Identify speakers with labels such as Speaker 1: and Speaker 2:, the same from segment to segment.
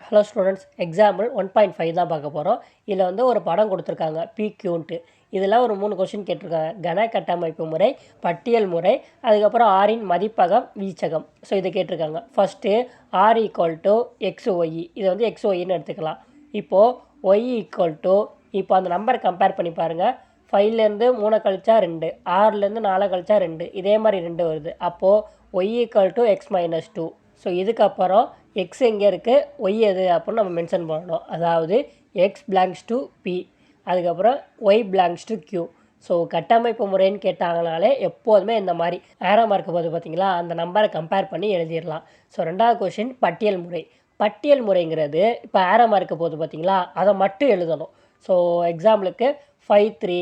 Speaker 1: Hello students, example 1.5 தான் பார்க்க போகிறோம். இதில் வந்து ஒரு படம் கொடுத்துருக்காங்க PQன்ட்டு. இதில் ஒரு 3 கொஷின் கேட்டிருக்காங்க. கன கட்டமைப்பு முறை, பட்டியல் முறை, அதுக்கப்புறம் ஆரின் மதிப்பகம், வீச்சகம். ஸோ இதை கேட்டிருக்காங்க. First R equal to XY. இதை வந்து XYன்னு எடுத்துக்கலாம். இப்போது ஒய் ஈக்குவல் டு, இப்போ அந்த நம்பரை கம்பேர் பண்ணி பாருங்கள். 5லேருந்து 3 கழிச்சா 2, 6லேருந்து 4 கழிச்சா 2, இதே மாதிரி 2 வருது. அப்போது y equal to X-2. So இதுக்கப்புறம் எக்ஸ் எங்கே இருக்குது, ஒய் எது அப்படின்னு நம்ம மென்ஷன் பண்ணணும். அதாவது எக்ஸ் பிலாங்ஸ் டு பி, அதுக்கப்புறம் y belongs to Q. So கட்டமைப்பு முறைன்னு கேட்டாங்கனாலே எப்போதுமே இந்த மாதிரி ஆரோ மார்க் போது பார்த்தீங்களா, அந்த நம்பரை கம்பேர் பண்ணி எழுதிடலாம். ஸோ ரெண்டாவது கொஷின் பட்டியல் முறை. பட்டியல் முறைங்கிறது இப்போ ஆரோ மார்க் போது பார்த்தீங்களா, அதை மட்டும் எழுதணும். ஸோ எக்ஸாம்பிளுக்கு 5 3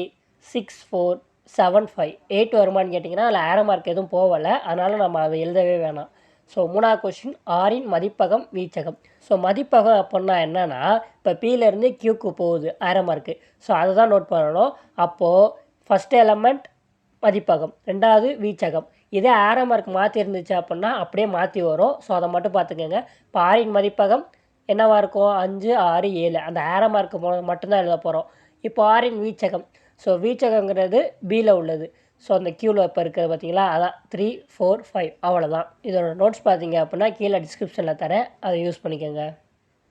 Speaker 1: 6 4 7 5 8 வருமானு கேட்டிங்கன்னா அதில் ஆரோ மார்க் எதுவும் போகலை, அதனால் நம்ம அதை எழுதவே வேணாம். ஸோ மூணாவது கொஷின் ஆரின் மதிப்பகம், வீச்சகம். ஸோ மதிப்பகம் அப்படின்னா என்னென்னா, இப்போ பியிலேருந்து கியூக்கு போகுது ஆரோ மார்க்கு. ஸோ அதை தான் நோட் பண்ணணும். அப்போது ஃபஸ்ட்டு எலமெண்ட் மதிப்பகம், ரெண்டாவது வீச்சகம். இதே ஆரோ மார்க் மாற்றி இருந்துச்சு அப்படின்னா அப்படியே மாற்றி வரும். ஸோ அதை மட்டும் பார்த்துக்கோங்க. இப்போ ஆரின் மதிப்பகம் என்னவாக இருக்கும், 5 6 7, அந்த ஆரோ மார்க்கு மட்டும்தான் எழுத போகிறோம். இப்போ ஆரின் வீச்சகம், ஸோ வீச்சகங்கிறது பியில் உள்ளது. ஸோ அந்த கியூவில் இப்போ இருக்கிறது பார்த்தீங்களா, அதான் 3 4 5, அவ்வளோதான். இதோட நோட்ஸ் பார்த்தீங்க அப்படின்னா கீழே டிஸ்கிரிப்ஷனில் தரேன், அதை யூஸ் பண்ணிக்கோங்க.